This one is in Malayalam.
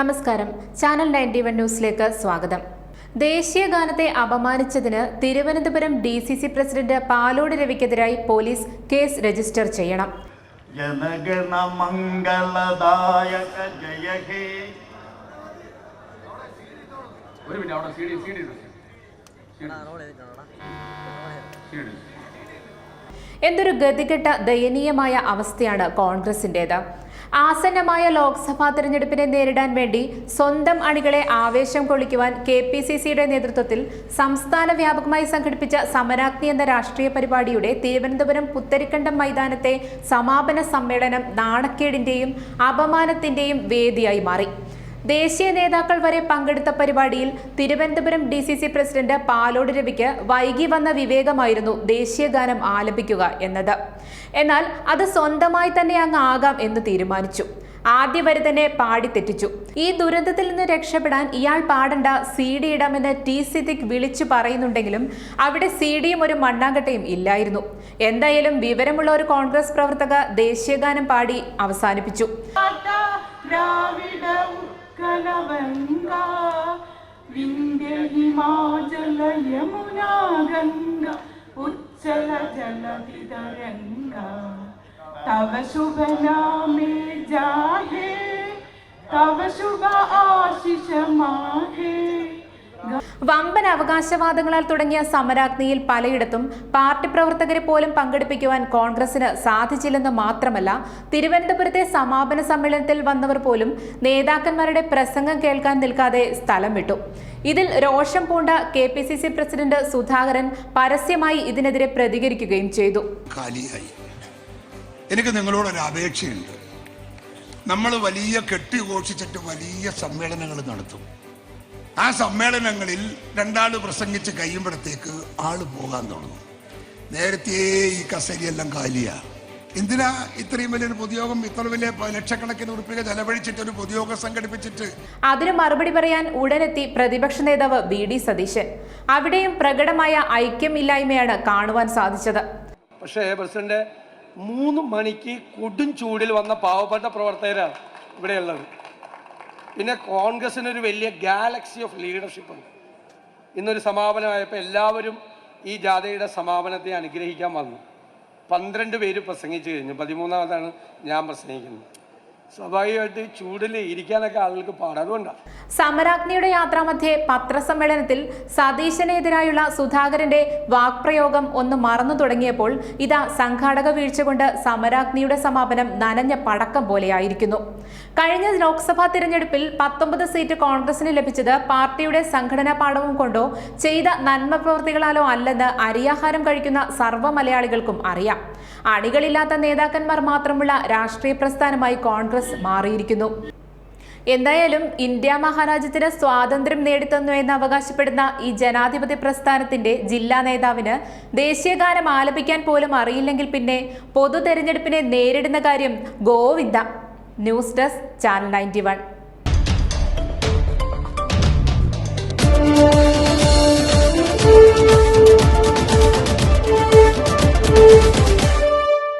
നമസ്കാരം. ചാനൽ 91 ന്യൂസിലേക്ക് സ്വാഗതം. ദേശീയ ഗാനത്തെ അപമാനിച്ചതിന് തിരുവനന്തപുരം DCC പ്രസിഡന്റ് പാലോട് രവിക്കെതിരായി പോലീസ് കേസ് രജിസ്റ്റർ ചെയ്യണം. ജനഗണ മംഗളദായക ജയ ഹേ. എന്തൊരു ഗതികെട്ട ദയനീയമായ അവസ്ഥയാണ് കോൺഗ്രസിന്റേത്. ആസന്നമായ ലോക്സഭാ തെരഞ്ഞെടുപ്പിനെ നേരിടാൻ വേണ്ടി സ്വന്തം അണികളെ ആവേശം കൊള്ളിക്കുവാൻ KPCCയുടെ നേതൃത്വത്തിൽ സംസ്ഥാന വ്യാപകമായി സംഘടിപ്പിച്ച സമരാഗ്നി എന്ന രാഷ്ട്രീയ പരിപാടിയുടെ തിരുവനന്തപുരം പുത്തരിക്കണ്ടം മൈതാനത്തെ സമാപന സമ്മേളനം നാണക്കേടിന്റെയും അപമാനത്തിന്റെയും വേദിയായി മാറി. ദേശീയ നേതാക്കൾ വരെ പങ്കെടുത്ത പരിപാടിയിൽ തിരുവനന്തപുരം DCC പ്രസിഡന്റ് പാലോട് രവിക്ക് വൈകി വന്ന വിവേകമായിരുന്നു ദേശീയ ഗാനം ആലപിക്കുക എന്നത്. എന്നാൽ അത് സ്വന്തമായി തന്നെ അങ്ങ് ആകാം എന്ന് തീരുമാനിച്ചു. ആദ്യ വരി തന്നെ പാടി തെറ്റിച്ചു. ഈ ദുരന്തത്തിൽ നിന്ന് രക്ഷപ്പെടാൻ ഇയാൾ പാടേണ്ട CD ഇടാമെന്ന് T സിദ്ദിഖ് വിളിച്ചു പറയുന്നുണ്ടെങ്കിലും അവിടെ CD-യും ഒരു മണ്ണാങ്കട്ടയും ഇല്ലായിരുന്നു. എന്തായാലും വിവരമുള്ള ഒരു കോൺഗ്രസ് പ്രവർത്തക ദേശീയഗാനം പാടി അവസാനിപ്പിച്ചു. तव शुभ नामे जाहे तव शुभ आशीष माहे. വമ്പൻ അവകാശവാദങ്ങളാൽ തുടങ്ങിയ സമരാഗ്നിയിൽ പലയിടത്തും പാർട്ടി പ്രവർത്തകരെ പോലും പങ്കെടുപ്പിക്കുവാൻ കോൺഗ്രസിന് സാധിച്ചില്ലെന്ന് മാത്രമല്ല, തിരുവനന്തപുരത്തെ സമാപന സമ്മേളനത്തിൽ വന്നവർ പോലും നേതാക്കന്മാരുടെ പ്രസംഗം കേൾക്കാൻ നിൽക്കാതെ സ്ഥലം വിട്ടു. ഇതിൽ രോഷം പൂണ്ട KPCC പ്രസിഡന്റ് സുധാകരൻ പരസ്യമായി ഇതിനെതിരെ പ്രതികരിക്കുകയും ചെയ്തു. എനിക്ക് നിങ്ങളോടൊരു അപേക്ഷയുണ്ട്. നമ്മൾ വലിയ കെട്ടിഘോഷിച്ചിട്ട് വലിയ സമ്മേളനങ്ങൾ നടത്തും. ആ സമ്മേളനങ്ങളിൽ രണ്ടാൾ പ്രസംഗിച്ച് കഴിയുമ്പോഴത്തേക്ക് ആള് പോകാൻ തുടങ്ങും. നേരത്തെ ഈ കസേരയെല്ലാം കാലിയാ. എന്തിനാ ഇത്രയും വലിയൊരു പൊതുയോഗം, ഇത്ര വലിയ ലക്ഷക്കണക്കിന് ഉറുപ്പിക ചെലവഴിച്ചിട്ട് ഒരു പൊതുയോഗം സംഘടിപ്പിച്ചിട്ട്? അതിന് മറുപടി പറയാൻ ഉടനെത്തി പ്രതിപക്ഷ നേതാവ് VD സതീശൻ. അവിടെയും പ്രകടമായ ഐക്യമില്ലായ്മയാണ് കാണുവാൻ സാധിച്ചത്. പക്ഷേ പ്രസിഡന്റ് 3 മണിക്ക് കൊടും ചൂടിൽ വന്ന പാവപ്പെട്ട പ്രവർത്തകരാണ് ഇവിടെയുള്ളത്. പിന്നെ കോൺഗ്രസിനൊരു വലിയ ഗാലക്സി ഓഫ് ലീഡർഷിപ്പ് ഉണ്ട്. ഇന്നൊരു സമാപനമായപ്പോൾ എല്ലാവരും ഈ ജാഥയുടെ സമാപനത്തെ അനുഗ്രഹിക്കാൻ വന്നു. 12 പേര് പ്രസംഗിച്ചു കഴിഞ്ഞു. 13ാമതാണ് ഞാൻ പ്രസംഗിക്കുന്നത്. സ്വാഭാവികമായിട്ട് ചൂടിൽ ഇരിക്കാനൊക്കെ ആളുകൾക്ക് പാടാം. അതുകൊണ്ടാണ് സമരാഗ്നിയുടെ യാത്രാമധ്യേ പത്രസമ്മേളനത്തിൽ സതീശനെതിരായുള്ള സുധാകരന്റെ വാക്പ്രയോഗം ഒന്ന് മറന്നു തുടങ്ങിയപ്പോൾ ഇതാ സംഘാടക വീഴ്ച കൊണ്ട് സമരാഗ്നിയുടെ സമാപനം നനഞ്ഞ പടക്കം പോലെയായിരിക്കുന്നു. കഴിഞ്ഞ ലോക്സഭാ തിരഞ്ഞെടുപ്പിൽ 19 സീറ്റ് കോൺഗ്രസിന് ലഭിച്ചത് പാർട്ടിയുടെ സംഘടനാ പാഠവും കൊണ്ടോ ചെയ്ത നന്മ പ്രവൃത്തികളാലോ അല്ലെന്ന് അരിയാഹാരം കഴിക്കുന്ന സർവ്വ മലയാളികൾക്കും അറിയാം. അണികളില്ലാത്ത നേതാക്കന്മാർ മാത്രമുള്ള രാഷ്ട്രീയ പ്രസ്ഥാനമായി കോൺഗ്രസ് മാറിയിരിക്കുന്നു. എന്തായാലും ഇന്ത്യ മഹാരാജ്യത്തിന് സ്വാതന്ത്ര്യം നേടിത്തന്നു എന്ന് അവകാശപ്പെടുന്ന ഈ ജനാധിപത്യ പ്രസ്ഥാനത്തിന്റെ ജില്ലാ നേതാവിന് ദേശീയഗാനം ആലപിക്കാൻ പോലും അറിയില്ലെങ്കിൽ പിന്നെ പൊതു തെരഞ്ഞെടുപ്പിനെ നേരിടുന്ന കാര്യം ഗോവിന്ദ. News desk, channel 91.